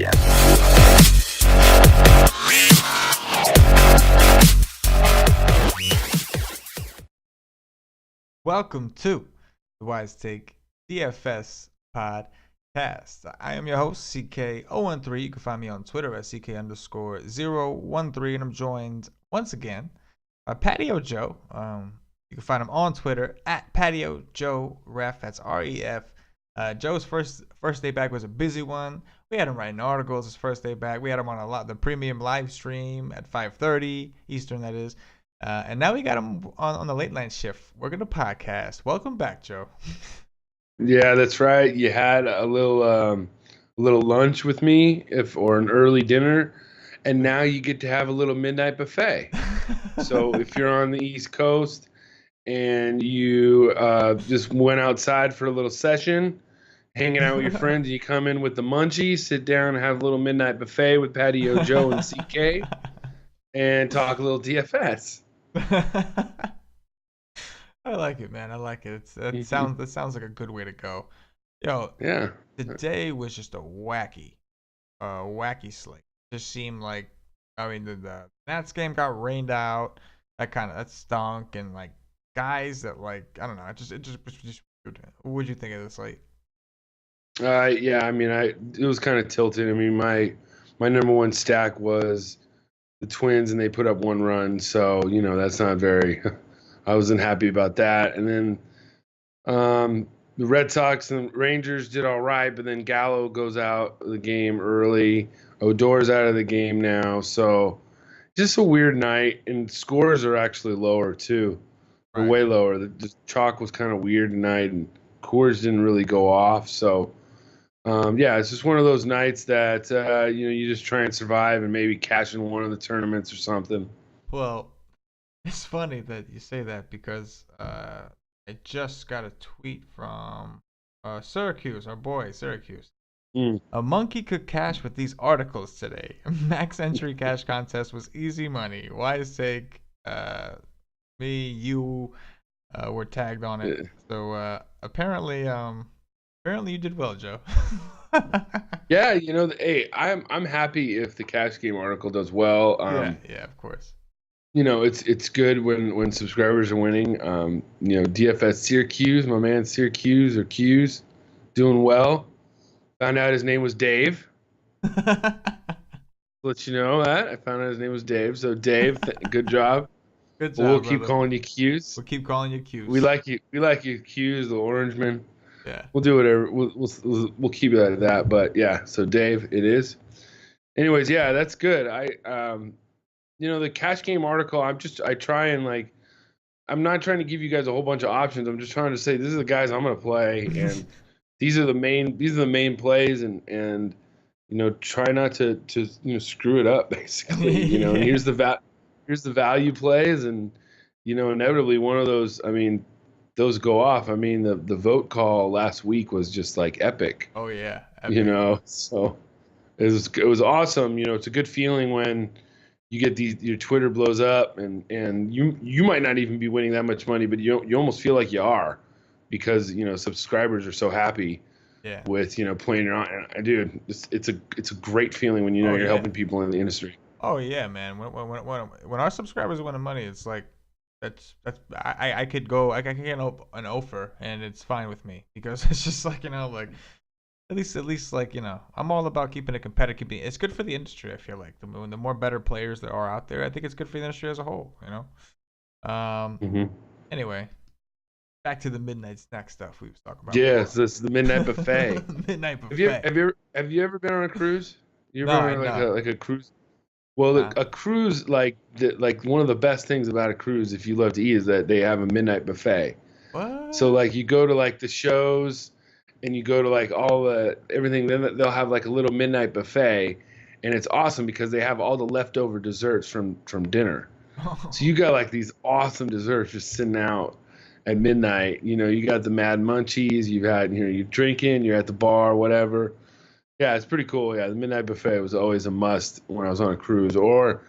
begin. Welcome to the Wise Take DFS podcast. I am your host, Ck013. You can find me on Twitter at Ck_013, and I'm joined once again by Patio Joe. You can find him on Twitter at Patio Joe Ref. That's REF. Joe's first day back was a busy one. We had him writing articles his first day back. We had him on the premium live stream at 5:30 Eastern, that is. And now we got him on the late night shift. We're going to podcast. Welcome back, Joe. Yeah, that's right. You had a little lunch with me, or an early dinner, and now you get to have a little midnight buffet. So if you're on the East Coast and you just went outside for a little session, hanging out with your friends, and you come in with the munchies, sit down and have a little midnight buffet with Patio Joe and CK, and talk a little DFS. I like it, man. I like it. That sounds like a good way to go. Yo, Yeah. today was just a wacky slate. Just seemed like, I mean, the Nats game got rained out. That stunk, and like guys that, like, I don't know. It just weird. What would you think of this slate? Yeah. I mean, it was kind of tilted. I mean, my number one stack was the Twins, and they put up one run, so that's not very. I wasn't happy about that. And then the Red Sox and Rangers did all right, but then Gallo goes out of the game early. Odor's out of the game now, so just a weird night. And scores are actually lower too, or way lower. The chalk was kind of weird tonight, and Coors didn't really go off. So yeah, it's just one of those nights that you just try and survive and maybe cash in one of the tournaments or something. Well, it's funny that you say that because I just got a tweet from Syracuse, our boy Syracuse. A monkey could cash with these articles today. Max entry cash contest was easy money. Wise Take, me, you were tagged on it. So apparently you did well, Joe. Yeah, hey, I'm happy if the cash game article does well. Yeah, of course. It's good when subscribers are winning. DFS Syracuse, my man Syracuse or Q's, doing well. Found out his name was Dave. Let you know that I found out his name was Dave. So Dave, good job. Good job. We'll keep calling you Q's. We'll keep calling you Q's. We like you. We like you Q's, the Orangeman. Yeah. We'll do whatever. We'll keep it at that. But yeah, so Dave, it is. Anyways, yeah, that's good. The cash game article, I try and I'm not trying to give you guys a whole bunch of options. I'm just trying to say this is the guys I'm going to play, and these are the main plays, and try not to screw it up basically. And here's the value plays, and inevitably one of those. I mean, those go off. I mean, the vote call last week was just like epic. Oh yeah. Epic. So it was awesome. It's a good feeling when you get your Twitter blows up, and you might not even be winning that much money, but you almost feel like you are, because subscribers are so happy with playing around. And dude, it's a great feeling when you're helping people in the industry. Oh yeah, man. When our subscribers are winning money, it's like I could get an offer, and it's fine with me, because it's just like at least I'm all about keeping it competitive. It's good for the industry. I feel like the more better players there are out there, I think it's good for the industry as a whole. Anyway, back to the midnight snack stuff we was talking about. Yes, this is the midnight buffet. Midnight buffet. Have you ever been on a cruise? You No, ever been on like a cruise? Well, a cruise, like one of the best things about a cruise, if you love to eat, is that they have a midnight buffet. What? So you go to the shows, and you go to all everything. Then they'll have a little midnight buffet, and it's awesome because they have all the leftover desserts from dinner. So you got these awesome desserts just sitting out at midnight. You got the Mad Munchies. You've had you're drinking. You're at the bar, whatever. Yeah, it's pretty cool. Yeah, the midnight buffet was always a must when I was on a cruise, or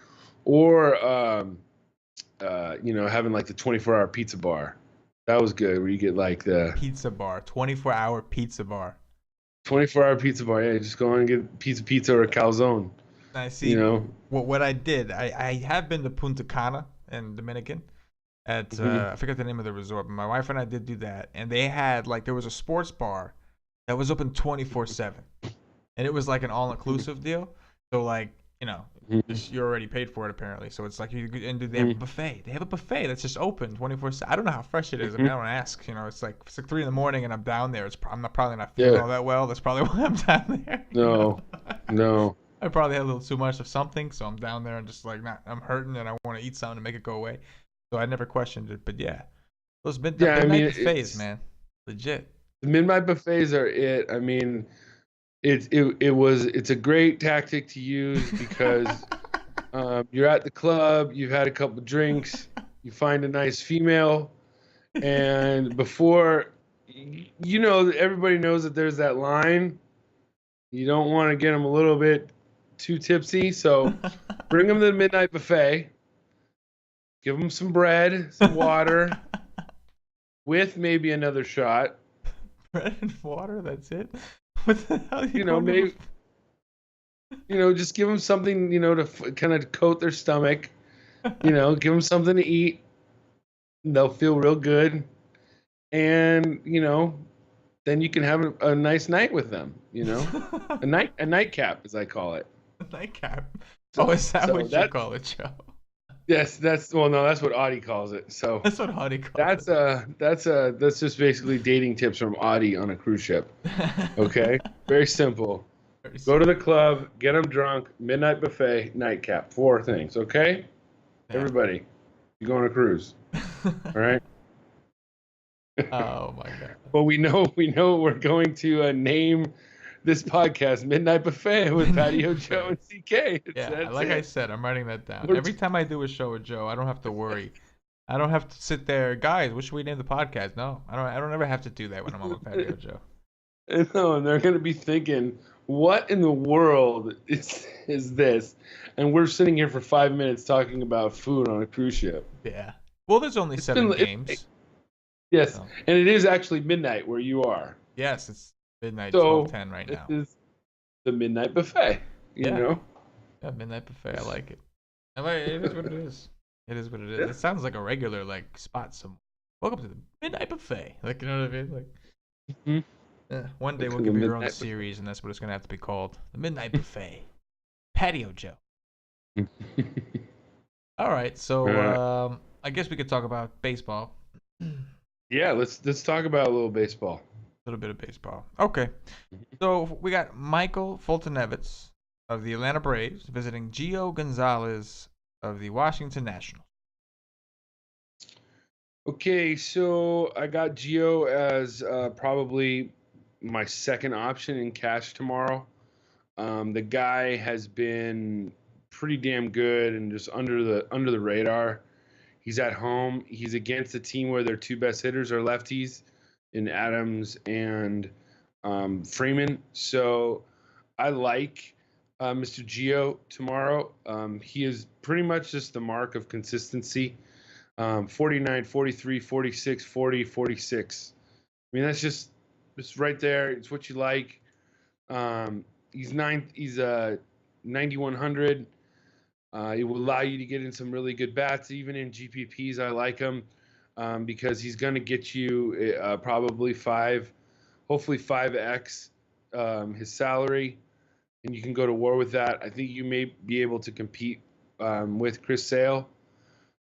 having the 24-hour pizza bar. That was good, where you get the pizza bar, 24-hour pizza bar. 24-hour pizza bar. Yeah, just go and get a pizza or a calzone. I You see know. what I did. I have been to Punta Cana in Dominican at Hmm. I forget the name of the resort, but my wife and I did do that, and they had like there was a sports bar that was open 24/7, and it was like an all inclusive deal. So like Hmm. you already paid for it apparently. So it's like and they have a Hmm. buffet. They have a buffet that's just open 24/7. I don't know how fresh it is. I mean, Hmm. I don't ask. It's like 3 in the morning, and I'm down there. I'm not probably not feeling Yeah. all that well. That's probably why I'm down there. No. No. I probably had a little too much of something, so I'm down there and just like not. I'm hurting and I want to eat something to make it go away. So I never questioned it, but yeah, the Yeah. I midnight mean, buffets, it's man, legit. the midnight buffets are it. I mean, it's a great tactic to use because you're at the club, you've had a couple drinks, you find a nice female, and before everybody knows that there's that line. You don't want to get them a little bit too tipsy, so bring them to the midnight buffet. Give them some bread, some water, with maybe another shot. Bread and water. That's it. What the hell are you You know, going to? maybe just give them something to kind of coat their stomach. Give them something to eat. They'll feel real good, and then you can have a nice night with them. A nightcap, as I call it. Nightcap. Oh, So, is that so what you that call it, Joe? yes, that's well, no, that's what Audie calls it. So That's what Honey calls that's just basically dating tips from Audie on a cruise ship. it. Okay, very simple. Very Go to simple. the club, get them drunk, midnight buffet, nightcap. 4 things. Okay, Yeah. everybody, you go on a cruise. All right. Oh my god. Well, we know we're going to name this podcast Midnight Buffet with Midnight Patio Joe buffet. and CK. Yeah, That's like I it. said, I'm writing that down. We're Every time I do a show with Joe, I don't have to worry. I don't have to sit there, guys. What should we name the podcast? No, I don't. I don't ever have to do that when I'm on with Patio Joe. no, and they're going to be thinking, what in the world is this? And we're sitting here for 5 minutes talking about food on a cruise ship. Yeah. Well, there's only It's seven been games. yes, So and it is actually midnight where you are. yes, it's midnight So 12:10 right this now. is the midnight buffet. You Yeah. know. Yeah, midnight buffet. I like it. It is what it is. It is what it is. Yeah. It sounds like a regular like spot somewhere. Welcome to the midnight buffet. Like you know what I mean? Like Mhm. one day we'll The give you your own midnight series, and that's what it's gonna have to be called: the midnight buffet. Patio Joe. buffet. All right, so All right. I guess we could talk about baseball. A Yeah, let's talk about a little baseball. little bit of baseball. Okay, so we got Michael Fulton-Evans of the Atlanta Braves visiting Gio Gonzalez of the Washington Nationals. Okay, so I got Geo as probably my second option in cash tomorrow. The guy has been pretty damn good and just under the radar. He's at home. He's against a team where their two best hitters are lefties in Adams and Freeman. So I like Mr. Geo tomorrow. He is pretty much just the mark of consistency. 49, 43, 46, 40, 46. I mean, that's just it's right there. It's what you like. He's 9100. It will allow you to get in some really good bats, even in GPPs. I like him because he's going to get you probably hopefully 5x his salary, and you can go to war with that. I think you may be able to compete with Chris Sale.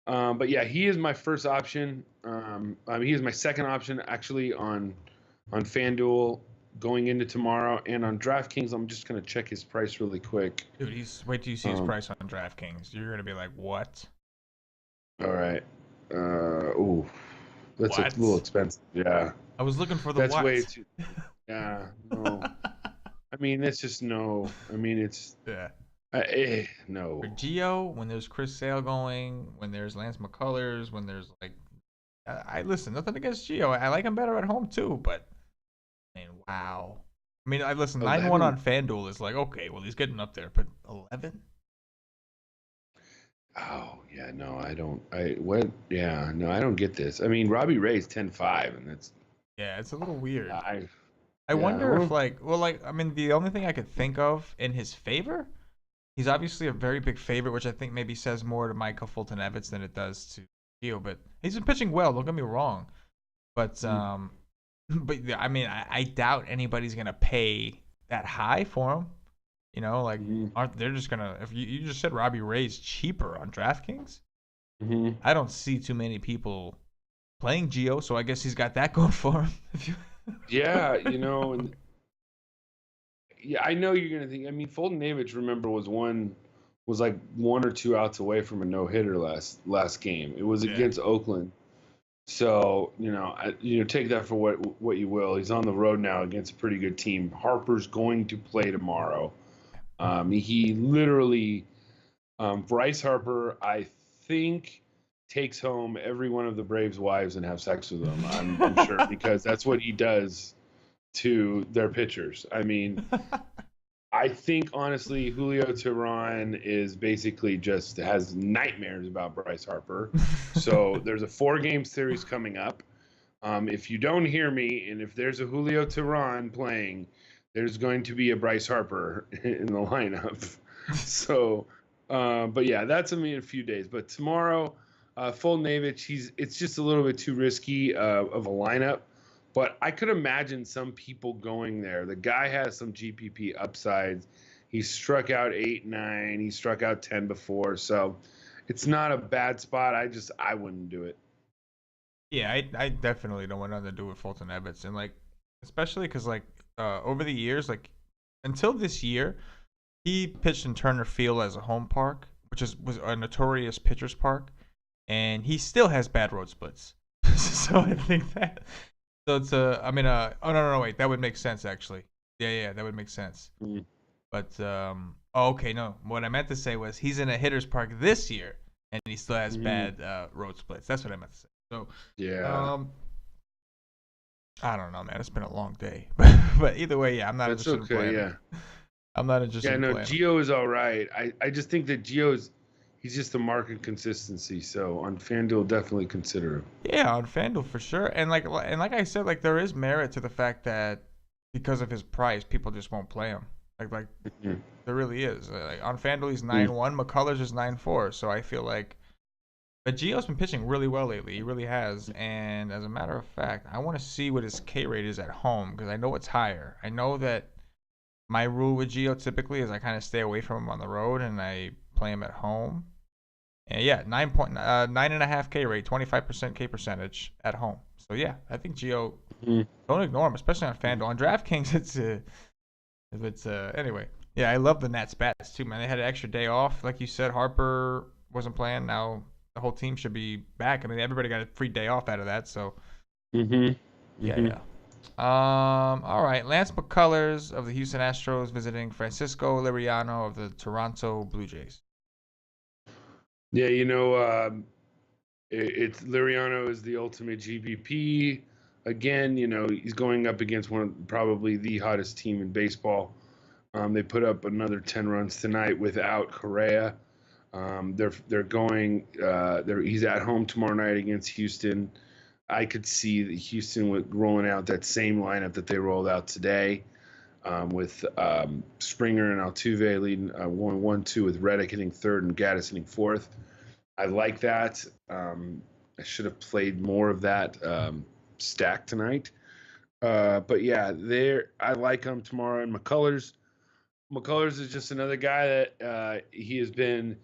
But yeah, he is my first option. He is my second option actually on FanDuel going into tomorrow, and on DraftKings. I'm just gonna check his price really quick. Dude, he's wait till you see his Um, price on DraftKings. You're gonna be like, what? all right. Ooh, that's a little What? expensive. Yeah, I was looking for the that's way what. too. Yeah, no. I mean, it's just no. I mean, it's Yeah. no. For Geo, when there's Chris Sale going, when there's Lance McCullers, when there's like, I listen. Nothing against Geo. I like him better at home too. But I mean, wow. I mean, I listen. 9-1 11. on FanDuel is like okay. Well, he's getting up there, but 11. Oh yeah, no, I don't. I what? Yeah, no, I don't get this. I mean, Robbie Ray's 10-5, and that's Yeah, it's a little weird. I. I Yeah. wonder if I mean, the only thing I could think of in his favor, he's obviously a very big favorite, which I think maybe says more to Michael Fulton Evans than it does to Gio. But he's been pitching well. Don't get me wrong. But but yeah, I mean, I doubt anybody's gonna pay that high for him. You know, like Mm-hmm. aren't they're just gonna? If you just said Robbie Ray's cheaper on DraftKings, Mm-hmm. I don't see too many people playing Gio, so I guess he's got that going for him. Yeah, and yeah, I know you're gonna think. I mean, Fulton Navich, remember, was like 1 or 2 outs away from a no hitter last game. It was Yeah. against Oakland. So take that for what you will. He's on the road now against a pretty good team. Harper's going to play tomorrow. He literally, Bryce Harper, I think, takes home every one of the Braves' wives and have sex with them. I'm sure because that's what he does to their pitchers. I mean, I think honestly, Julio Teheran is basically just has nightmares about Bryce Harper. So there's a 4-game series coming up. If you don't hear me, and if there's a Julio Teheran playing, there's going to be a Bryce Harper in the lineup. So, but yeah, that's in a few days. But tomorrow, full Navich, it's just a little bit too risky of a lineup. But I could imagine some people going there. The guy has some GPP upsides. He struck out 8, 9. He struck out 10 before. So it's not a bad spot. I wouldn't do it. Yeah, I definitely don't want nothing to do with Fulton Evans, and like especially because over the years, like until this year, he pitched in Turner Field as a home park, which was a notorious pitcher's park, and he still has bad road splits. So I think that so it's I mean oh no wait, that would make sense actually. Yeah, that would make sense. Mm. But okay, no, what I meant to say was he's in a hitter's park this year, and he still has bad road splits. That's what I meant to say. So Yeah. I don't know, man. It's been a long day, but either way, yeah, I'm not That's interested in okay. playing. Yeah. I'm not interested Yeah. in No, playing. Gio is all right. I just think that he's just a market consistency. So on FanDuel, definitely consider him. Yeah, on FanDuel for sure. And like I said, like there is merit to the fact that because of his price, people just won't play him. Like Mhm. there really is. Like on FanDuel, he's Mm. 9-1. McCullers is 9-4. So I feel like, but Gio's been pitching really well lately. He really has. And as a matter of fact, I want to see what his K rate is at home because I know it's higher. I know that my rule with Gio typically is I kind of stay away from him on the road and I play him at home. And yeah, 9.5 K rate, 25% K percentage at home. So yeah, I think Gio, Mhm. don't ignore him, especially on FanDuel. On DraftKings, anyway. Yeah, I love the Nats bats too, man. They had an extra day off, like you said. Harper wasn't playing. Now the whole team should be back. I mean, everybody got a free day off out of that. So Mhm. yeah, Mhm. yeah. All right. Lance McCullers of the Houston Astros visiting Francisco Liriano of the Toronto Blue Jays. Yeah, it's Liriano is the ultimate GPP. Again, he's going up against probably the hottest team in baseball. They put up another 10 runs tonight without Correa. They're going. He's at home tomorrow night against Houston. I could see that Houston rolling out that same lineup that they rolled out today, with Springer and Altuve leading 1-1-2 with Reddick hitting third and Gaddis hitting fourth. I like that. I should have played more of that stack tonight. But yeah, I like him tomorrow. And McCullers is just another guy that he has been.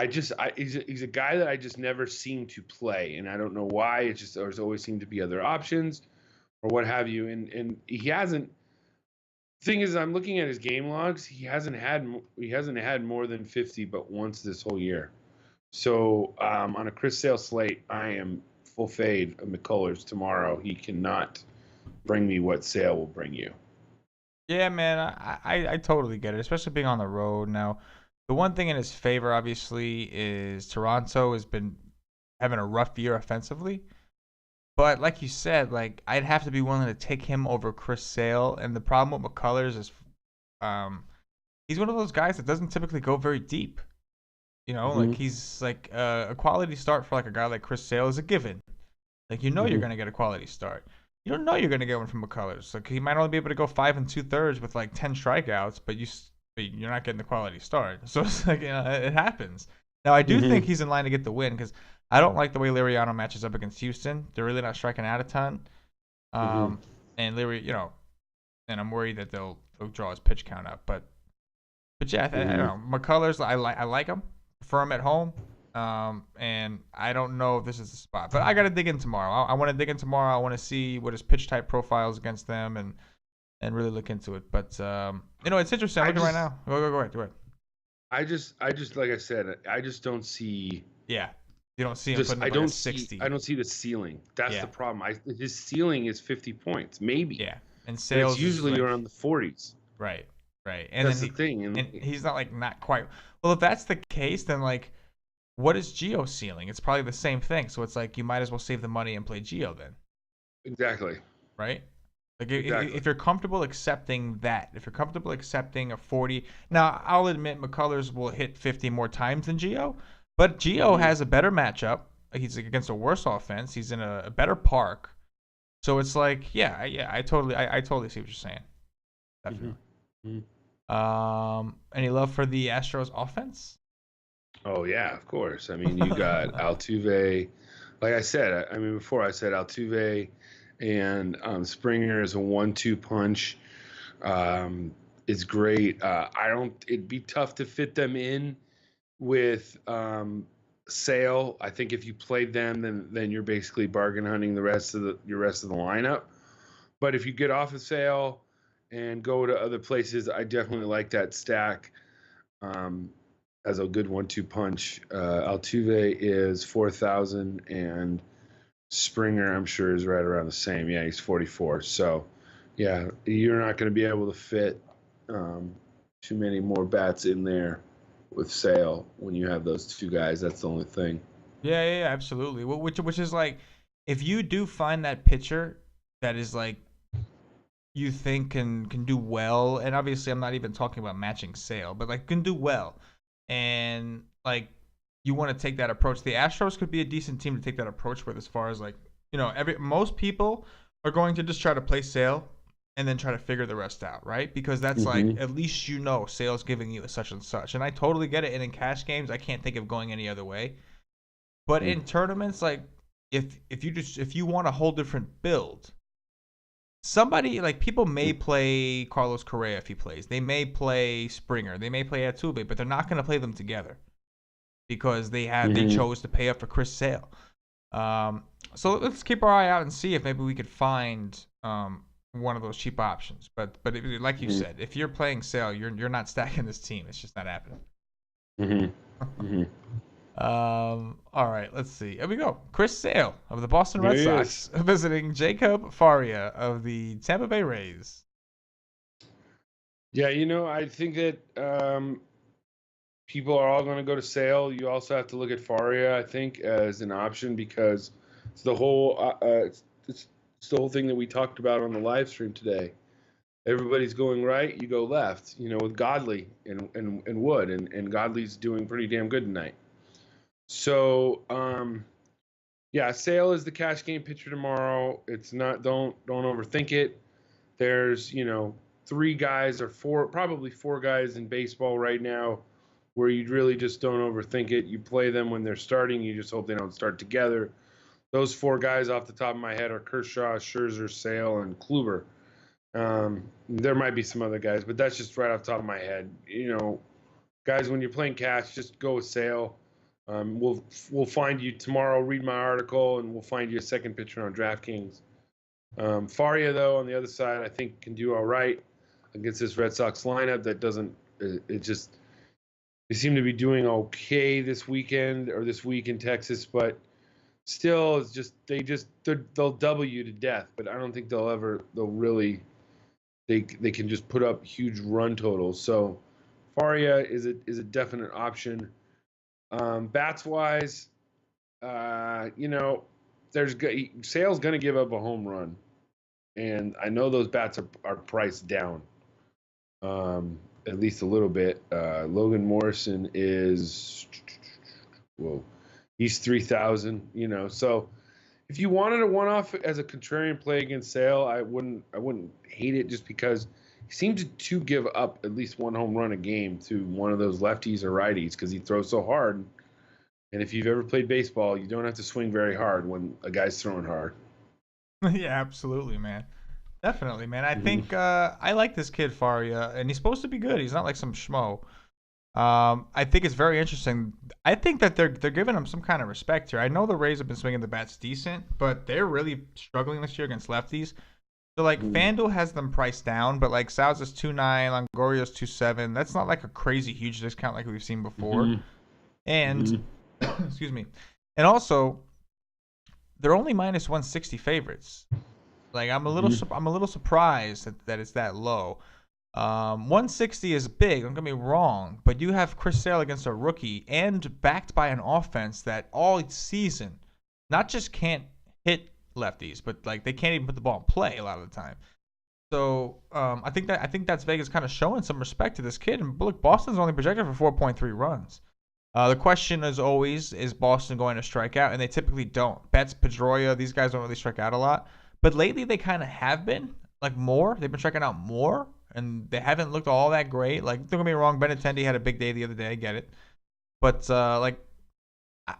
He's a guy that I just never seem to play, and I don't know why. It's just there's always seemed to be other options or what have you, and he hasn't. Thing is, I'm looking at his game logs. He hasn't had more than 50, but once this whole year. So on a Chris Sale slate, I am full fade of McCullers tomorrow. He cannot bring me what Sale will bring you. Yeah, man, I totally get it, especially being on the road. Now, the one thing in his favor, obviously, is Toronto has been having a rough year offensively. But like you said, like I'd have to be willing to take him over Chris Sale. And the problem with McCullers is, he's one of those guys that doesn't typically go very deep. Like he's like a quality start for like a guy like Chris Sale is a given. Like you're gonna get a quality start. you don't know you're going to get one from McCullers. Like he might only be able to go 5 2/3 with like 10 strikeouts, but you're not getting the quality start. So it's like it happens. Now I do think he's in line to get the win because I don't like the way Liriano matches up against Houston. They're really not striking out a ton. And and I'm worried that they'll draw his pitch count up. But yeah, I don't know. McCullers, I like him. Prefer him at home. And I don't know if this is the spot, but I got to dig in tomorrow. I want to dig in tomorrow. I want to see what his pitch type profile is against them and really look into it. But it's interesting. I'm looking right now. Go ahead. I just like I said, I just don't see. Yeah, you don't see him putting up like a 60. I don't see the ceiling. That's the problem. His ceiling is 50 points, maybe. Yeah, and sales it's usually around the 40s. Right. And that's the thing. And he's not quite. Well, if that's the case, then like, what is Gio's ceiling? It's probably the same thing. So it's like you might as well save the money and play Gio then. Exactly. Right. Like if you're comfortable accepting that, if you're comfortable accepting a 40, now I'll admit McCullers will hit 50 more times than Gio, but Gio has a better matchup. He's against a worse offense. He's in a better park. So it's like, I totally see what you're saying. Definitely. Any love for the Astros offense? Oh yeah, of course. I mean, you got Altuve. Like I said, before I said Altuve and Springer is a 1-2 punch. It's great. It'd be tough to fit them in with Sale. I think if you played them, then you're basically bargain hunting your rest of the lineup. But if you get off of Sale and go to other places, I definitely like that stack as a good 1-2 punch. Altuve is 4,000 and Springer, I'm sure, is right around the same. Yeah, he's 44. So, yeah, you're not going to be able to fit too many more bats in there with Sale when you have those two guys. That's the only thing. Yeah, absolutely. Which is like, if you do find that pitcher that is like you think can do well, and obviously I'm not even talking about matching Sale, but like can do well, and like you want to take that approach. The Astros could be a decent team to take that approach with, as far as like, most people are going to just try to play Sale and then try to figure the rest out, right? Because that's like, at least Sale's giving you a such and such. And I totally get it. And in cash games, I can't think of going any other way. But in tournaments, like if you want a whole different build, somebody like people may play Carlos Correa if he plays. They may play Springer. They may play Altuve, but they're not going to play them together because they chose to pay up for Chris Sale. So let's keep our eye out and see if maybe we could find one of those cheap options. But like you said, if you're playing Sale, you're not stacking this team. It's just not happening. All right, let's see. Here we go. Chris Sale of the Boston Red Sox visiting Jacob Faria of the Tampa Bay Rays. Yeah, I think that people are all going to go to Sale. You also have to look at Faria, I think, as an option because it's the whole it's the whole thing that we talked about on the live stream today. Everybody's going right, you go left. With Godley and Wood, and Godley's doing pretty damn good tonight. So Sale is the cash game pitcher tomorrow. It's not. Don't overthink it. There's probably four guys in baseball right now where you really just don't overthink it. You play them when they're starting. You just hope they don't start together. Those four guys off the top of my head are Kershaw, Scherzer, Sale, and Kluber. There might be some other guys, but that's just right off the top of my head. Guys, when you're playing cash, just go with Sale. We'll find you tomorrow. Read my article, and we'll find you a second pitcher on DraftKings. Faria, though, on the other side, I think can do all right against this Red Sox lineup that doesn't. They seem to be doing okay this weekend or this week in Texas, but still, it's just they'll double you to death. But I don't think they'll really. They can just put up huge run totals. So Faria is a definite option. Bats wise, Sale's going to give up a home run, and I know those bats are priced down, at least a little bit. Logan Morrison is, he's 3,000. So if you wanted a one-off as a contrarian play against Sale, I wouldn't hate it just because he seems to give up at least one home run a game to one of those lefties or righties because he throws so hard. And if you've ever played baseball, you don't have to swing very hard when a guy's throwing hard. Yeah, absolutely, man. Definitely, man. I Mm-hmm. think I like this kid Faria, and he's supposed to be good. He's not like some schmo. I think it's very interesting. I think that they're giving him some kind of respect here. I know the Rays have been swinging the bats decent, but they're really struggling this year against lefties. So like Mm-hmm. FanDuel has them priced down, but like Sal's is 2.9, Longoria's 2.7. That's not like a crazy huge discount like we've seen before. Mm-hmm. And Mm-hmm. excuse me. And also, they're only minus 160 favorites. Like Mm-hmm. I'm a little surprised that it's that low. 160 is big. Don't get me wrong, but you have Chris Sale against a rookie and backed by an offense that all season not just can't hit lefties, but like they can't even put the ball in play a lot of the time. So I think that's Vegas kind of showing some respect to this kid. And look, Boston's only projected for 4.3 runs. The question is always, is Boston going to strike out? And they typically don't. Betts, Pedroia, these guys don't really strike out a lot. But lately they kind of have been, like more. They've been striking out more, and they haven't looked all that great. Like, don't get me wrong, Benintendi had a big day the other day. I get it. But, like,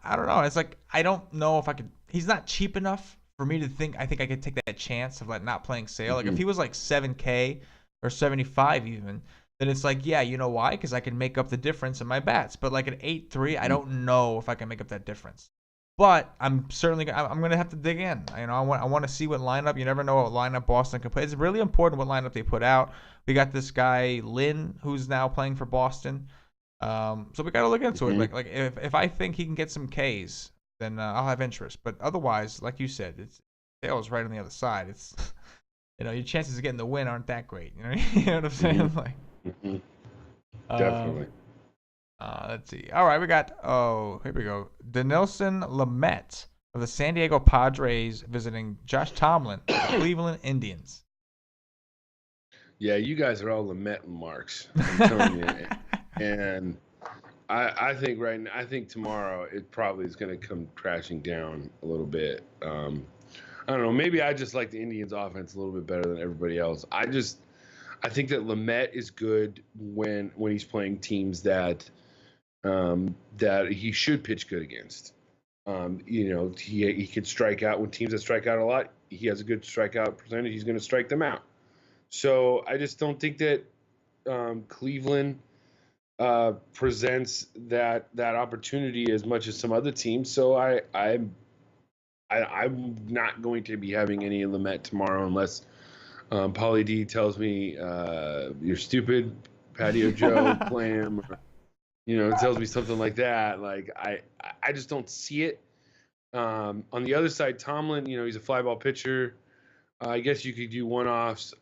I don't know. It's like, I don't know if I could. He's not cheap enough for me to think. I think I could take that chance of, like, not playing Sale. Like, if Mm-hmm. he was, like, 7K or 75 even, then it's like, yeah, you know why? Because I can make up the difference in my bats. But like an 8-3, I don't know if I can make up that difference. But I'm certainly I'm gonna have to dig in. You know, I want to see what lineup. You never know what lineup Boston can put. It's really important what lineup they put out. We got this guy Lynn who's now playing for Boston. So we got to look into it. Mm-hmm. Like if I think he can get some Ks, then I'll have interest. But otherwise, like you said, it's Sale's right on the other side. It's you know your chances of getting the win aren't that great. You know, you know what I'm saying? Like, Mm-hmm. um, Definitely. let's see. All right, we got. Oh, here we go. Denilson Lamet of the San Diego Padres visiting Josh Tomlin of the Cleveland Indians. Yeah, you guys are all Lamette marks. I'm telling you. And I think I think tomorrow it probably is going to come crashing down a little bit. I don't know. Maybe I just like the Indians' offense a little bit better than everybody else. I think that Lamette is good when he's playing teams that he should pitch good against. He could strike out when teams that strike out a lot. He has a good strikeout percentage. He's going to strike them out. So I just don't think that Cleveland presents that opportunity as much as some other teams. So I'm not going to be having any Lamette tomorrow unless Paulie D tells me you're stupid, Patio Joe, play him, or, tells me something like that. Like I just don't see it. On the other side, Tomlin, he's a fly ball pitcher. I guess you could do one-offs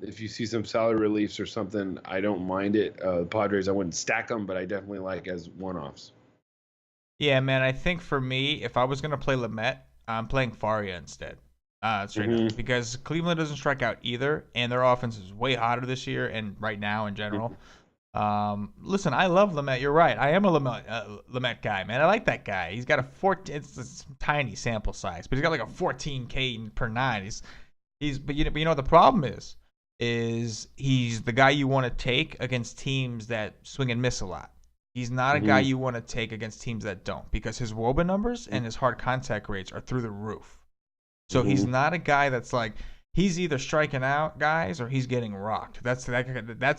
if you see some salary reliefs or something. I don't mind it. The Padres, I wouldn't stack them, but I definitely like as one-offs. Yeah, man. I think for me, if I was gonna play Lamet, I'm playing Faria instead. Straight up, Mm-hmm. because Cleveland doesn't strike out either, and their offense is way hotter this year and right now in general. Listen, I love Lamet. You're right. I am a Lamet guy, man. I like that guy. He's got a 14. It's a tiny sample size, but he's got like a 14K per nine. But you know what the problem is he's the guy you want to take against teams that swing and miss a lot. He's not a guy Mm-hmm. you want to take against teams that don't, because his WOBA numbers and his hard contact rates are through the roof. So he's Mm-hmm. not a guy that's like he's either striking out guys or he's getting rocked. That's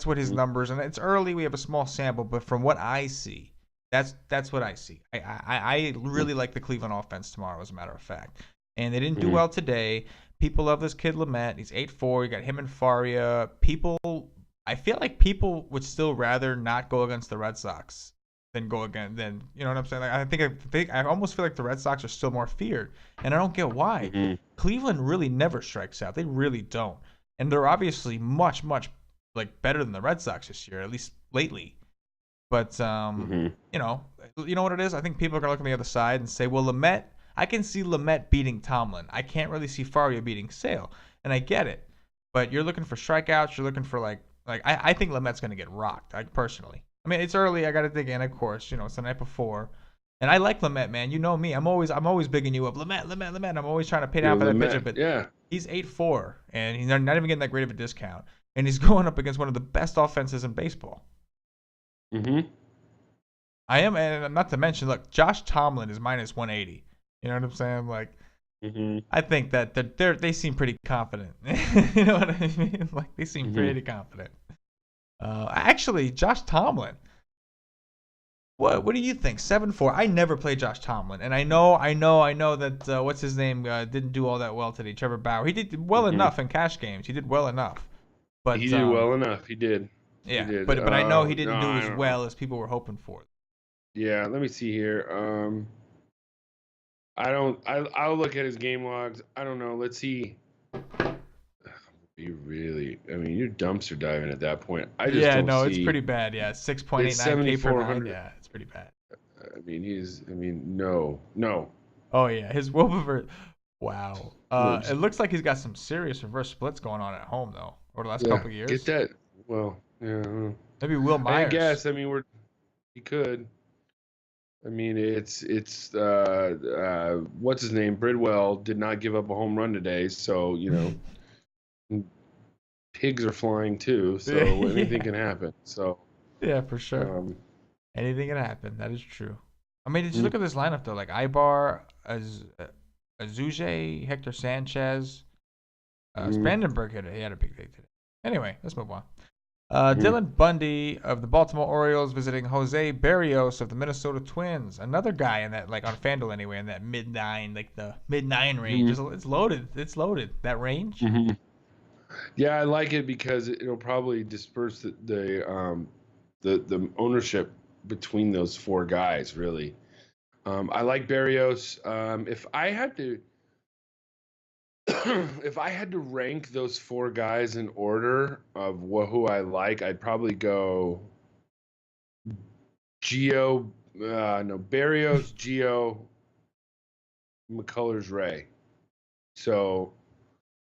what his numbers, and it's early. We have a small sample, but from what I see, that's what I see. I really like the Cleveland offense tomorrow, as a matter of fact. And they didn't do Mm-hmm. well today. People love this kid Lamet. He's 8-4. You got him and Faria. I feel like people would still rather not go against the Red Sox than go again. Than you know what I'm saying? Like, I almost feel like the Red Sox are still more feared, and I don't get why. Mm-hmm. Cleveland really never strikes out. They really don't, and they're obviously much like better than the Red Sox this year, at least lately. But Mm-hmm. you know what it is. I think people are gonna look on the other side and say, well, Lamet. I can see Lamet beating Tomlin. I can't really see Faria beating Sale, and I get it. But you're looking for strikeouts. You're looking for I think Lamet's gonna get rocked. I personally. I mean, it's early. I got to dig in, of course. It's the night before. And I like Lamet, man. You know me. I'm always bigging you up. Lamet. I'm always trying to pay Yeah, down for that pitcher, Lamet, but yeah. he's 8-4, and he's not even getting that great of a discount. And he's going up against one of the best offenses in baseball. Mm-hmm. I am, and not to mention, look, Josh Tomlin is minus 180. You know what I'm saying? Like, Mm-hmm. I think that they seem pretty confident. You know what I mean? Like, they seem pretty confident. Actually, Josh Tomlin. What do you think? 7-4. I never played Josh Tomlin, and I know that what's his name didn't do all that well today. Trevor Bauer. He did well enough in cash games. He did well enough, He but did well enough. He did. He yeah. did. But I know he No, didn't do I as don't know. well as people were hoping for. Yeah, let me see here. I don't. I'll look at his game logs. I don't know. Let's see. You really. I mean, you're dumpster diving at that point. I just Yeah, don't no, it's see. pretty bad. Yeah, It's 6.89K per nine. 7,400. Yeah, it's pretty bad. I mean, he's. I mean, no, no. Oh yeah, his Wilbur. Wow. No, It looks like he's got some serious reverse splits going on at home though, over the last yeah, couple of get years. that. Well, yeah. Maybe Will I Myers. guess. I mean, he could. I mean, it's what's his name? Bridwell did not give up a home run today, so pigs are flying too, so anything can happen. So Yeah, for sure. um, Anything can happen. That is true. I mean, did you look at this lineup though? Like Ibar, Azuje, Hector Sanchez, Spandenberg he had a big day today. Anyway, let's move on. Dylan Bundy of the Baltimore Orioles visiting Jose Berrios of the Minnesota Twins. Another guy in that, like on FanDuel anyway, in that mid-9, like the mid-9 range. It's loaded. It's loaded. That range. yeah, I like it because it'll probably disperse the ownership between those four guys. Really, I like Berrios. If I had to. If I had to rank those four guys in order of who I like, I'd probably go Barrios, Gio, McCullers, Ray. So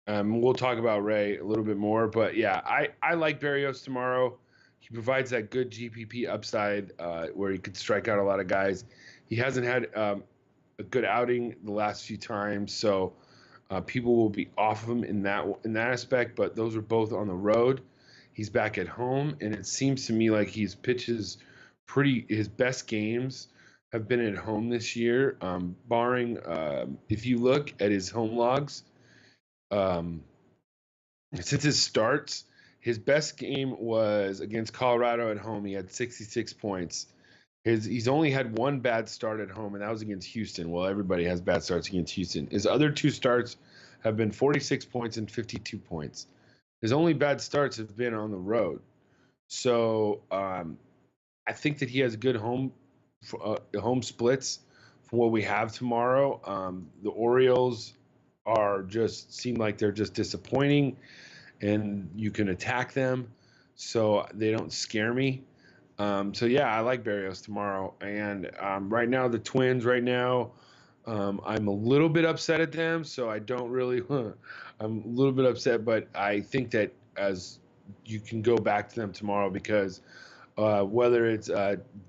we'll talk about Ray a little bit more, but yeah, I like Barrios tomorrow. He provides that good GPP upside where he could strike out a lot of guys. He hasn't had a good outing the last few times, so. People will be off of him in that aspect, but those are both on the road. He's back at home, and it seems to me like his best games have been at home this year, barring if you look at his home logs, since his starts, his best game was against Colorado at home. He had 66 points. He's only had one bad start at home, and that was against Houston. Well, everybody has bad starts against Houston. His other two starts have been 46 points and 52 points. His only bad starts have been on the road. So I think that he has good home splits from what we have tomorrow. The Orioles seem like they're just disappointing, and you can attack them, so they don't scare me. So yeah, I like Berrios tomorrow. And right now, the Twins. Right now, I'm a little bit upset at them. So I don't really. I'm a little bit upset, but I think that as you can go back to them tomorrow because whether it's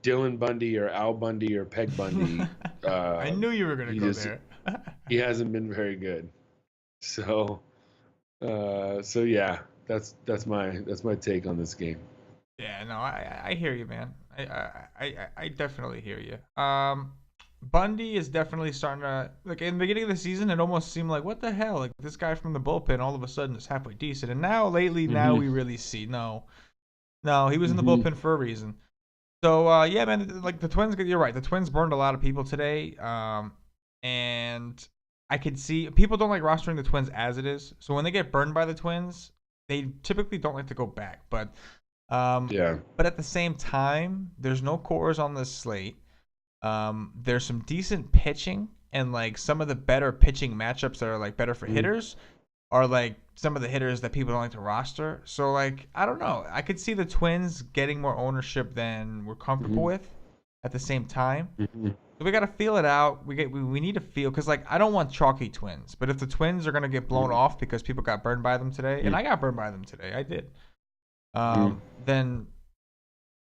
Dylan Bundy or Al Bundy or Peg Bundy, I knew you were gonna go there. he hasn't been very good. So yeah, that's my take on this game. Yeah, no, I hear you, man. I definitely hear you. Bundy is definitely starting to, like, in the beginning of the season, it almost seemed like, what the hell? Like, this guy from the bullpen all of a sudden is halfway decent. And now, lately, now we really see, no, he was in the bullpen for a reason. So, yeah, man, like, the Twins, you're right. The Twins burned a lot of people today. And I could see, people don't like rostering the Twins as it is. So when they get burned by the Twins, they typically don't like to go back. But at the same time, there's no cores on this slate. There's some decent pitching, and like some of the better pitching matchups that are like better for hitters are like some of the hitters that people don't like to roster. So like, I don't know. I could see the Twins getting more ownership than we're comfortable with at the same time. So we got to feel it out. We need to feel, because like, I don't want chalky Twins, but if the Twins are going to get blown off because people got burned by them today, and I got burned by them today, I did. Then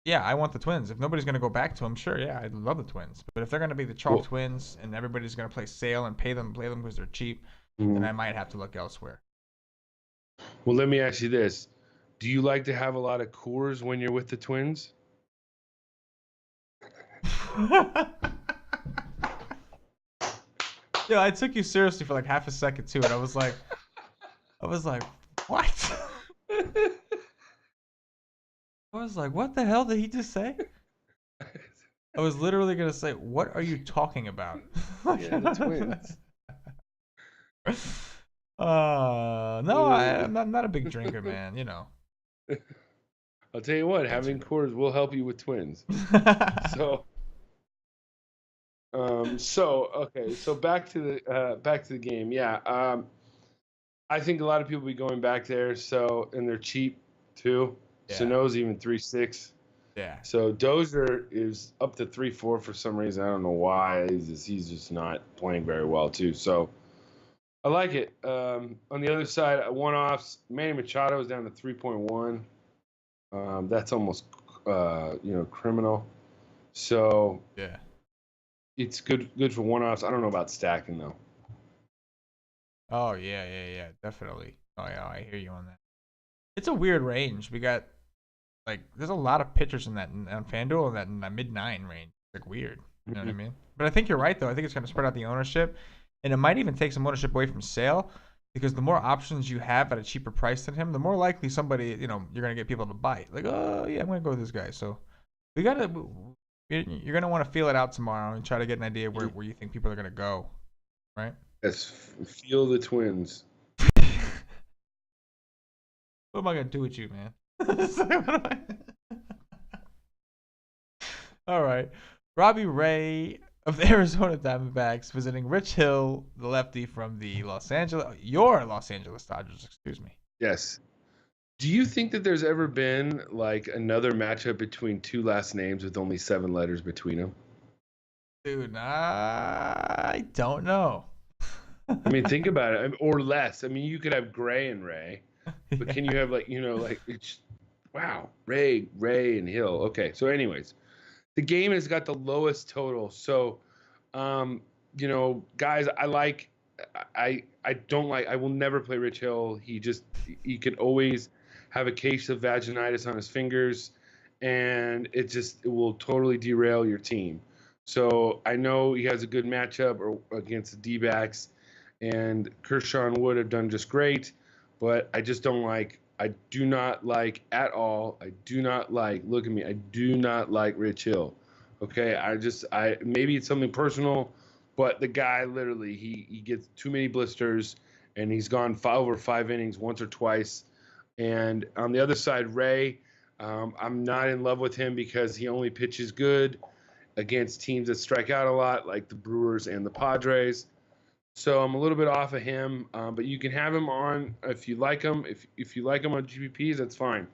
yeah, I want the Twins. If nobody's gonna go back to them, sure, yeah, I love the Twins. But if they're gonna be the chalk Well, Twins and everybody's gonna play Sale and play them because they're cheap, then I mhm. might have to look elsewhere. Well, let me ask you this: do you like to have a lot of Coors when you're with the Twins? Yeah, I took you seriously for like half a second too, and I was like, what? I was like, what the hell did he just say? I was literally gonna say, what are you talking about? Yeah, the Twins. No, I'm not a big drinker, man. You know. I'll tell you what, Can't having drink. Coors will help you with Twins. So, okay, so back to the game. Yeah, I think a lot of people be going back there. So, and they're cheap too. Yeah, Sano's even 3.6. yeah. So Dozier is up to 3.4 for some reason. I don't know why. He's just not playing very well too. So I like it. On the other side, one-offs. Manny Machado is down to 3.1. That's almost criminal. So Yeah. it's good for one-offs. I don't know about stacking though. Oh yeah, yeah, yeah, definitely. Oh yeah, I hear you on that. It's a weird range. We got like there's a lot of pitchers in that on FanDuel in that mid 9 range. Like weird. You know what I Mhm. mean? But I think you're right though. I think it's gonna spread out the ownership, and it might even take some ownership away from Sale because the more options you have at a cheaper price than him, the more likely somebody you're gonna get people to bite. Like oh yeah, I'm gonna go with this guy. So we gotta you're gonna want to feel it out tomorrow and try to get an idea where you think people are gonna go, right? Yes, feel the Twins. What am I gonna do with you, man? All right, Robbie Ray of the Arizona Diamondbacks visiting Rich Hill, the lefty from the your Los Angeles Dodgers. Excuse me. Yes. Do you think that there's ever been like another matchup between two last names with only 7 letters between them? Dude, I don't know. I mean, think about it, or less. I mean, you could have Gray and Ray, but can you Yeah. have like it's wow, Ray and Hill. Okay, so anyways, the game has got the lowest total. So, guys, I don't like. I will never play Rich Hill. He can always have a case of vaginitis on his fingers, and it will totally derail your team. So I know he has a good matchup against the D-backs, and Kershaw Wood have done just great, but I just don't like. I do not like at all. I do not like. Look at me. I do not like Rich Hill. Okay, I maybe it's something personal, but the guy literally he gets too many blisters, and he's gone over 5 innings once or twice. And on the other side, Ray, I'm not in love with him because he only pitches good against teams that strike out a lot, like the Brewers and the Padres. So I'm a little bit off of him, but you can have him on if you like him. If you like him on GPPs, that's fine.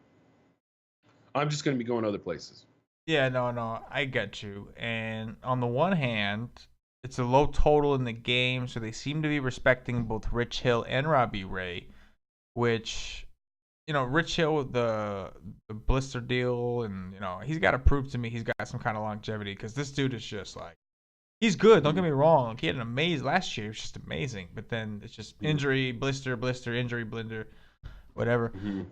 I'm just going to be going other places. Yeah, no, I get you. And on the one hand, it's a low total in the game, so they seem to be respecting both Rich Hill and Robbie Ray, which Rich Hill with the blister deal, and he's got to prove to me he's got some kind of longevity because this dude is just like he's good. Don't get me wrong. Like, he had an amazing last year. It was just amazing, but then it's just injury, blister, injury, blinder, whatever. Mm-hmm.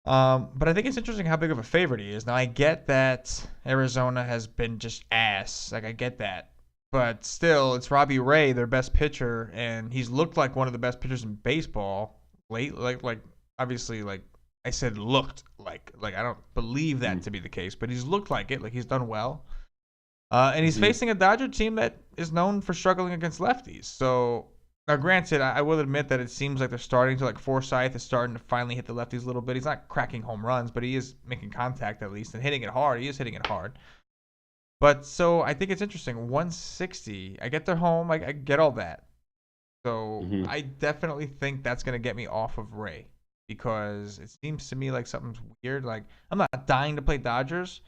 But I think it's interesting how big of a favorite he is. Now I get that Arizona has been just ass. Like I get that. But still, it's Robbie Ray, their best pitcher, and he's looked like one of the best pitchers in baseball late. Like obviously, like I said, looked like I don't believe that to be the case, but he's looked like it. Like he's done well. And he's Mm-hmm. facing a Dodger team that is known for struggling against lefties. So now, granted, I will admit that it seems like they're starting to Forsythe is starting to finally hit the lefties a little bit. He's not cracking home runs, but he is making contact at least and hitting it hard. He is hitting it hard. But so I think it's interesting. 160. I get their home. I get all that. So Mm-hmm. I definitely think that's gonna get me off of Ray because it seems to me like something's weird. Like I'm not dying to play Dodgers,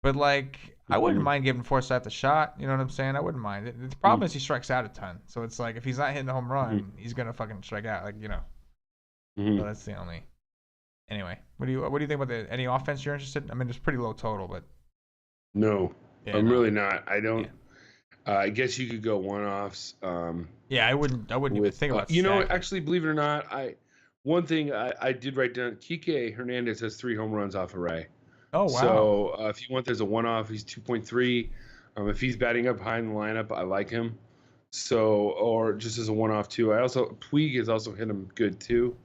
but I wouldn't Mm-hmm. mind giving Forsythe a shot. You know what I'm saying? I wouldn't mind. The problem is he strikes out a ton. So it's like if he's not hitting a home Mm-hmm. run, he's gonna fucking strike out. So Mm-hmm. that's the only. Anyway, what do you think about any offense you're interested in? I mean, it's pretty low total, but No, yeah, I'm no, really not. I yeah, don't. I guess you could go one-offs. yeah. I wouldn't even think about stacking. Actually, believe it or not, one thing I did write down. Ck013 has 3 home runs off Array. Oh wow. So if you want, there's a one-off. He's 2.3. If he's batting up high in the lineup, I like him. So, or just as a one-off too. I also Puig has also hit him good too.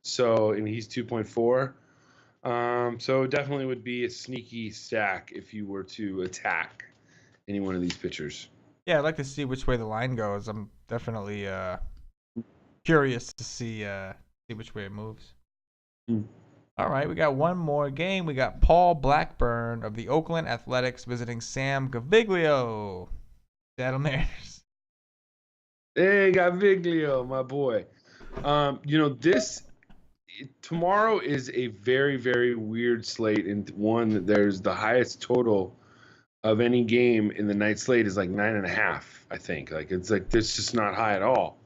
So, and he's 2.4. So definitely would be a sneaky stack if you were to attack any one of these pitchers. Yeah, I'd like to see which way the line goes. I'm definitely curious to see which way it moves. Hmm. All right, we got one more game. We got Paul Blackburn of the Oakland Athletics visiting Sam Gaviglio, Seattle Mariners. Hey, Gaviglio, my boy. This tomorrow is a very, very weird slate, and one that there's the highest total of any game in the night slate is like 9.5. I think it's like this just not high at all.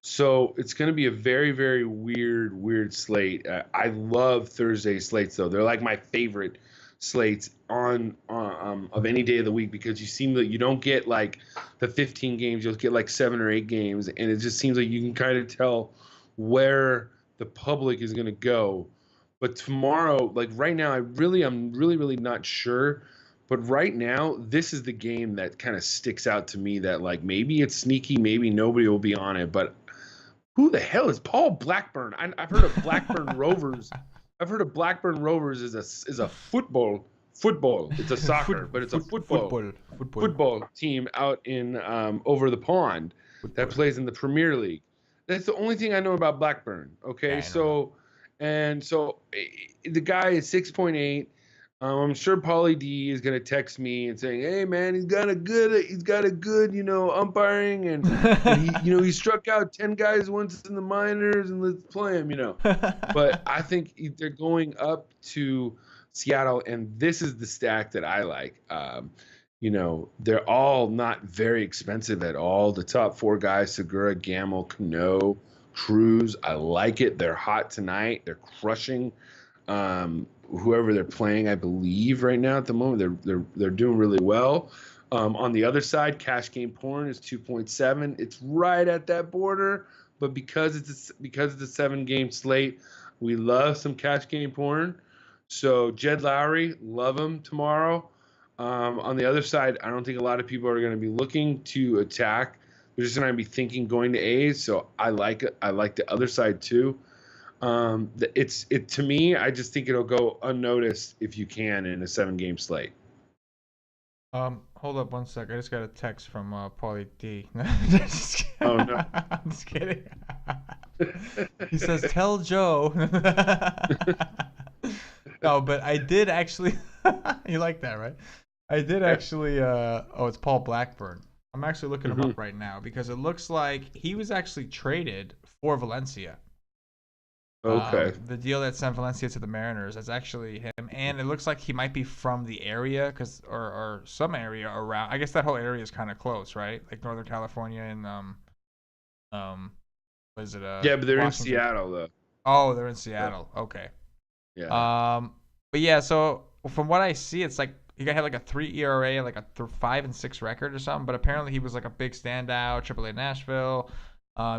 So it's going to be a very, very weird slate. I love Thursday slates though; they're like my favorite slates on of any day of the week because you seem that you don't get like the 15 games; you'll get like 7 or 8 games, and it just seems like you can kind of tell where the public is going to go. But tomorrow, like right now, I'm really not sure. But right now, this is the game that kind of sticks out to me that like maybe it's sneaky, maybe nobody will be on it. But who the hell is Paul Blackburn? I've heard of Blackburn Rovers. I've heard of Blackburn Rovers is a football. It's a soccer, but it's a football team out in over the pond that plays in the Premier League. That's the only thing I know about Blackburn. Okay, Yeah, so the guy is 6.8. I'm sure Paulie D is gonna text me and saying, "Hey man, he's got a good, umpiring, and he struck out 10 guys once in the minors, and let's play him, But I think they're going up to Seattle, and this is the stack that I like. They're all not very expensive at all. The top 4 guys: Segura, Gamble, Cano, Cruz. I like it. They're hot tonight. They're crushing. Whoever they're playing, I believe right now at the moment, they're doing really well. On the other side, Cash Game Porn is 2.7. It's right at that border, but because it's a 7-game slate, we love some Cash Game Porn. So Jed Lowry, love him tomorrow. On the other side, I don't think a lot of people are going to be looking to attack. They're just going to be thinking going to A's. So I like it. I like the other side too. To me, I just think it'll go unnoticed if you can in a 7-game slate. Hold up one sec. I just got a text from Paulie D. Oh no, I'm just kidding. He says, "Tell Joe." No, but I did actually. You like that, right? I did actually. It's Paul Blackburn. I'm actually looking him up right now because it looks like he was actually traded for Valencia. Okay. The deal that sent Valencia to the Mariners, that's actually him, and it looks like he might be from the area, or some area around. I guess that whole area is kind of close, right? Like Northern California and was it yeah, but they're Washington? in Seattle though. Oh, they're in Seattle. Okay. Yeah. But yeah, so from what I see, it's like he had like a 3 ERA and like a 5-6 record or something. But apparently he was like a big standout, AAA Nashville.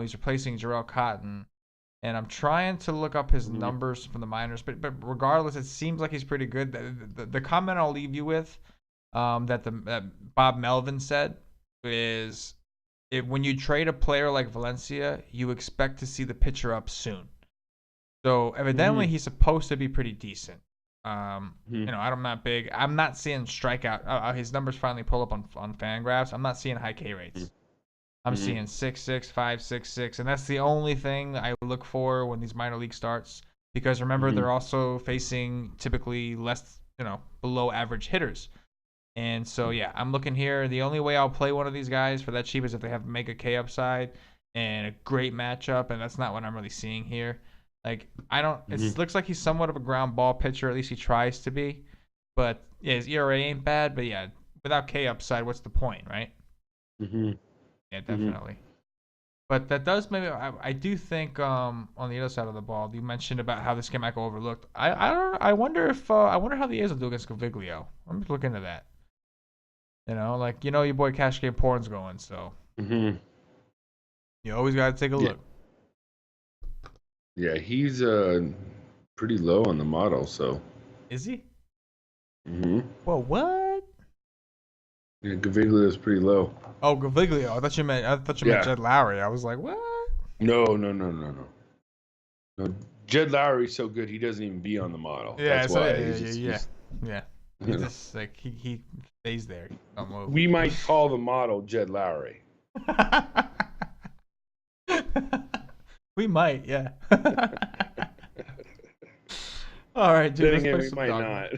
He's replacing Jarrell Cotton. And I'm trying to look up his numbers from the minors, but regardless, it seems like he's pretty good. The comment I'll leave you with, that Bob Melvin said, is when you trade a player like Valencia, you expect to see the pitcher up soon. So evidently he's supposed to be pretty decent. I'm not big. I'm not seeing strikeout. His numbers finally pull up on Fangraphs. I'm not seeing high K rates. I'm seeing 6.6, 5.66, and that's the only thing I look for when these minor league starts. Because remember, they're also facing typically less, below average hitters. And so, yeah, I'm looking here. The only way I'll play one of these guys for that cheap is if they have mega K upside and a great matchup, and that's not what I'm really seeing here. Like, it looks like he's somewhat of a ground ball pitcher. At least he tries to be. But, yeah, his ERA ain't bad. But, yeah, without K upside, what's the point, right? Mm-hmm. Yeah, definitely. But that does maybe I do think on the other side of the ball, you mentioned about how this game might go overlooked. I don't I wonder if I wonder how the A's will do against Gaviglio. I'm just looking into that. Like your boy Cash Game Porn's going, so you always gotta take a look. Yeah, he's pretty low on the model, so. Is he? Mm-hmm. Well, what? Yeah, Gaviglio's pretty low. Oh, Gaviglio. I thought you meant Jed Lowry. I was like, what? No. No, Jed Lowry's so good he doesn't even be on the model. Yeah, That's why. Yeah. He's just like he stays there. We might call the model Jed Lowry. We might, yeah. All right, dude. We might not.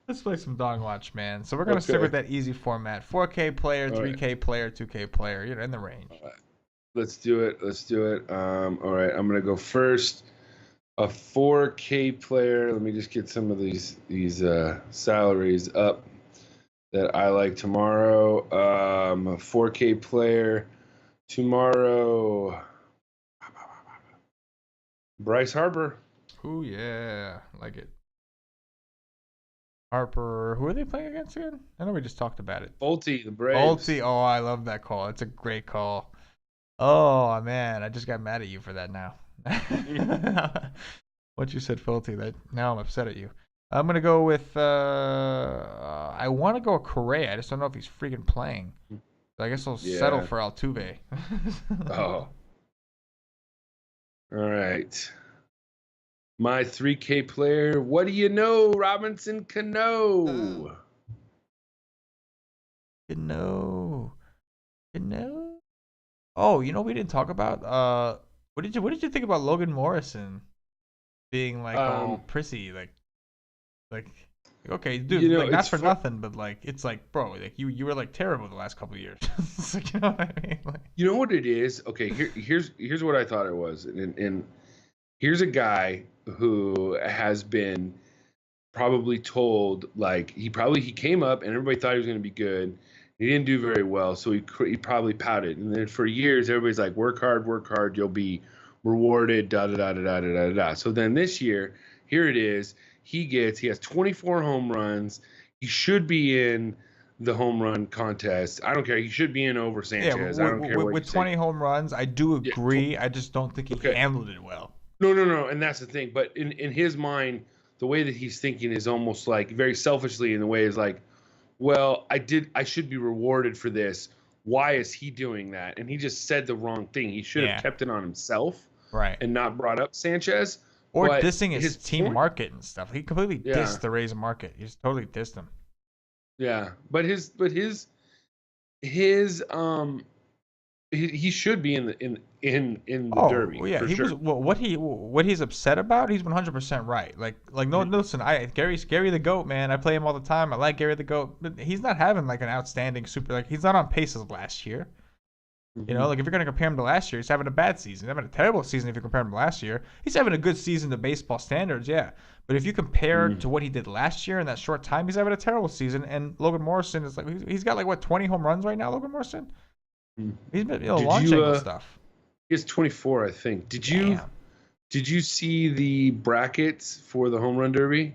Let's play some Dog Watch, man. So we're gonna stick with that easy format: 4K player, 3K player, 2K player. You're in the range. All right. Let's do it. All right, I'm gonna go first. A 4K player. Let me just get some of these salaries up that I like tomorrow. A 4K player tomorrow. Bryce Harper. Ooh, yeah, like it. Harper. Who are they playing against again? I know we just talked about it. Folty, the Braves. Folty. Oh, I love that call. It's a great call. Oh man, I just got mad at you for that now. What you said, Folty. That now I'm upset at you. I'm gonna go with. I want to go with Correa. I just don't know if he's freaking playing. So I guess I'll settle for Altuve. Oh. All right. My 3K player. What do you know, Robinson Cano? Cano. Oh, we didn't talk about. What did you think about Logan Morrison being like all prissy, like okay, dude, like not for nothing, but like it's like, bro, like you were like terrible the last couple of years. Like, you know what I mean? Like, you know what it is? Okay, here's what I thought it was, and here's a guy who has been probably told, like he came up and everybody thought he was going to be good. He didn't do very well, so he probably pouted. And then for years, everybody's like, work hard, you'll be rewarded, da-da-da-da-da-da-da. So then this year, here it is. He has 24 home runs. He should be in the home run contest. I don't care. He should be in over Sanchez. I don't care what with 20 home runs, I do agree. Yeah. I just don't think he handled it well. No. And that's the thing. But in his mind, the way that he's thinking is almost like very selfishly in the way is like, well, I should be rewarded for this. Why is he doing that? And he just said the wrong thing. He should have kept it on himself, right, and not brought up Sanchez. Or dissing his team market and stuff. He completely dissed the Rays market. He just totally dissed them. Yeah, but he should be in the Derby. Yeah, for sure. What he's upset about. He's 100% right. Like no, listen, Gary the GOAT, man. I play him all the time. I like Gary the GOAT, but he's not having like an outstanding super. Like he's not on pace as last year. Mm-hmm. Like if you're gonna compare him to last year, he's having a bad season. He's having a terrible season if you compare him to last year. He's having a good season to baseball standards, yeah. But if you compare to what he did last year in that short time, he's having a terrible season. And Logan Morrison is like he's got like 20 home runs right now. Logan Morrison. He's been launching stuff. He's 24, I think. Did you see the brackets for the home run derby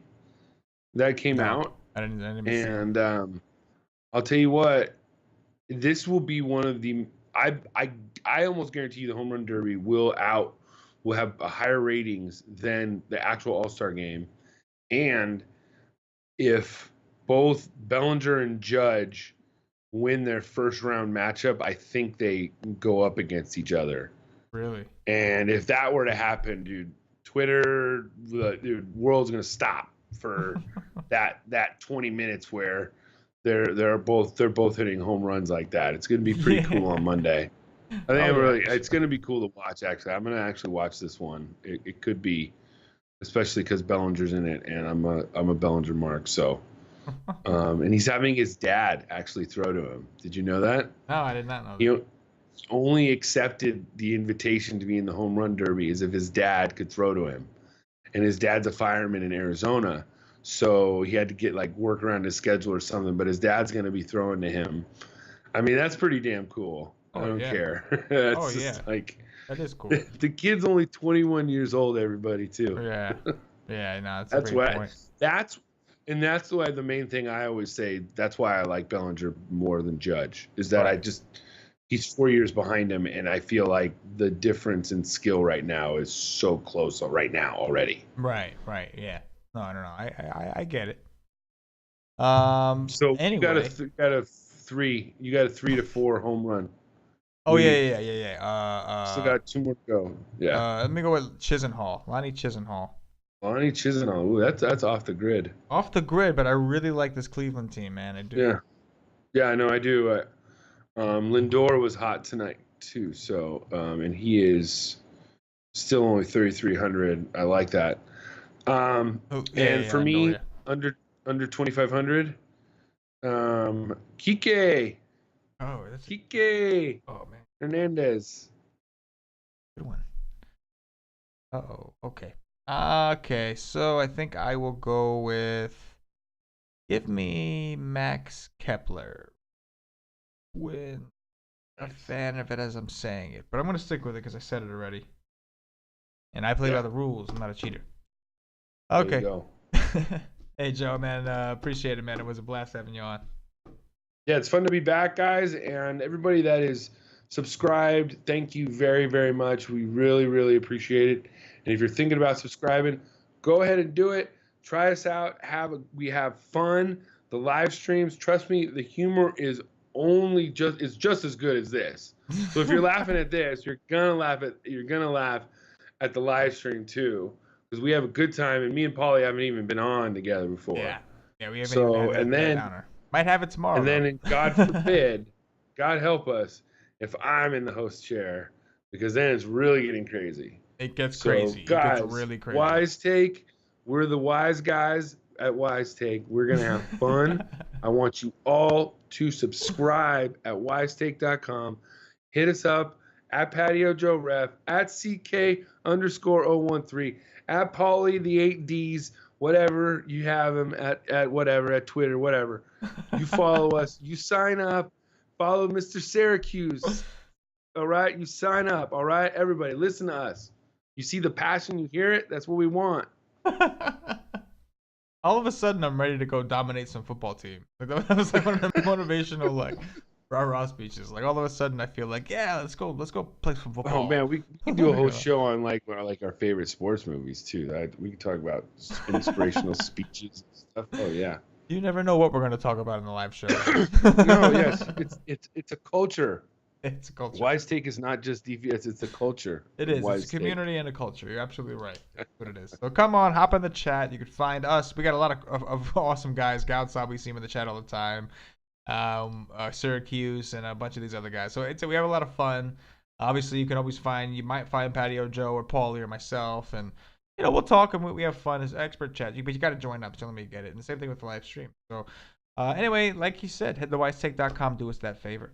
that came out? I didn't see it. And I'll tell you what, this will be one of the. I almost guarantee you the home run derby will have higher ratings than the actual All-Star game, and if both Bellinger and Judge win their first round matchup, I think they go up against each other. Really? And if that were to happen, dude, Twitter, the world's gonna stop for that 20 minutes where they're both hitting home runs like that. It's gonna be pretty cool on Monday. I think it's gonna be cool to watch. Actually, I'm gonna actually watch this one. It could be, especially because Bellinger's in it, and I'm a Bellinger mark. So. And he's having his dad actually throw to him. Did you know that? No, I did not know that. He only accepted the invitation to be in the home run derby as if his dad could throw to him. And his dad's a fireman in Arizona, so he had to get like work around his schedule or something, but his dad's going to be throwing to him. I mean, that's pretty damn cool. I Oh don't yeah. care. That's Oh just yeah. like That is cool. the kid's only 21 years old. Everybody too. Yeah. Yeah. No, that's a That's great why. point. That's why the main thing I always say. That's why I like Bellinger more than Judge. Is that Right. he's 4 years behind him, and I feel like the difference in skill right now is so close right now already. Right. Right. Yeah. No. I get it. So Anyway. you got a 3 to 4 home run Oh yeah. lead. Yeah. Yeah. Yeah. Still got 2 more to go. Yeah. Let me go with Chisenhall. Lonnie Chisenhall. Lonnie Chisenhall. Ooh, that's off the grid. Off the grid, but I really like this Cleveland team, man. I do. Yeah. Yeah, I know I do. Lindor was hot tonight too, so and he is still only 3,300. I like that. Oh, And yeah. for Lindor, me, yeah. under 2,500, Ck013 Oh, that's oh man, Hernandez. good one. Uh-oh. Okay. Okay, so I think I will go with give me Max Kepler. When a fan of it as I'm saying it, but I'm gonna stick with it because I said it already, and I play by the rules. I'm not a cheater. There you Okay. go. Hey Joe, man, appreciate it, man. It was a blast having you on. Yeah, it's fun to be back, guys, and everybody that is subscribed. Thank you very, very much. We really, really appreciate it. And if you're thinking about subscribing, go ahead and do it. Try us out. We have fun. The live streams, trust me, the humor is just as good as this. So if you're laughing at this, you're gonna laugh at the live stream too, because we have a good time. And me and Paulie haven't even been on together before. Yeah, we haven't So even had that honor. Might have it tomorrow. And then, God forbid, God help us, if I'm in the host chair, because then it's really getting crazy. It gets crazy. Guys, it gets really crazy. Wise Take, we're the wise guys at Wise Take. We're going to have fun. I want you all to subscribe at wisetake.com. Hit us up at Patio Joe Ref, at Ck_013, at Paulie the 8Ds, whatever you have him at whatever, at Twitter, whatever. You follow us. You sign up. Follow Mr. Syracuse. All right? You sign up. All right? Everybody, listen to us. You see the passion, you hear it? That's what we want. All of a sudden, I'm ready to go dominate some football team. Like that was like one of the motivational like rah-rah speeches. Like all of a sudden, I feel like, yeah, let's go play some football. Oh man, we can do a whole show on like our favorite sports movies too. We can talk about inspirational speeches and stuff. Oh yeah. You never know what we're going to talk about in the live show. No, yes, it's a culture. It's a culture. Wise Take is not just DFS; it's a culture. It is. It's a community and a culture. You're absolutely right. That's what it is. So come on, hop in the chat. You can find us. We got a lot of awesome guys. Goutside, we see him in the chat all the time. Syracuse and a bunch of these other guys. So we have a lot of fun. Obviously, you might find Patio Joe or Paulie or myself, and we'll talk and we have fun. It's expert chat. But you got to join up. So let me get it. And the same thing with the live stream. So anyway, like he said, head to wisetake.com. Do us that favor.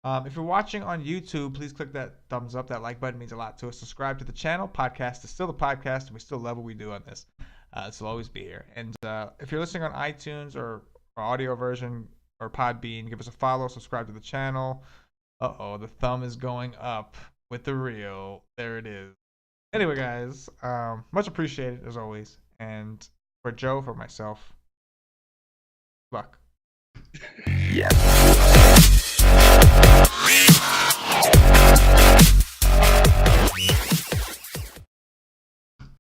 If you're watching on YouTube, please click that thumbs up. That like button means a lot to us. Subscribe to the channel. Podcast is still the podcast, and we still love what we do on this. This will always be here. And if you're listening on iTunes or audio version or Podbean, give us a follow. Subscribe to the channel. Uh-oh, the thumb is going up with the reel. There it is. Anyway, guys, much appreciated as always. And for Joe, for myself, luck. Yeah.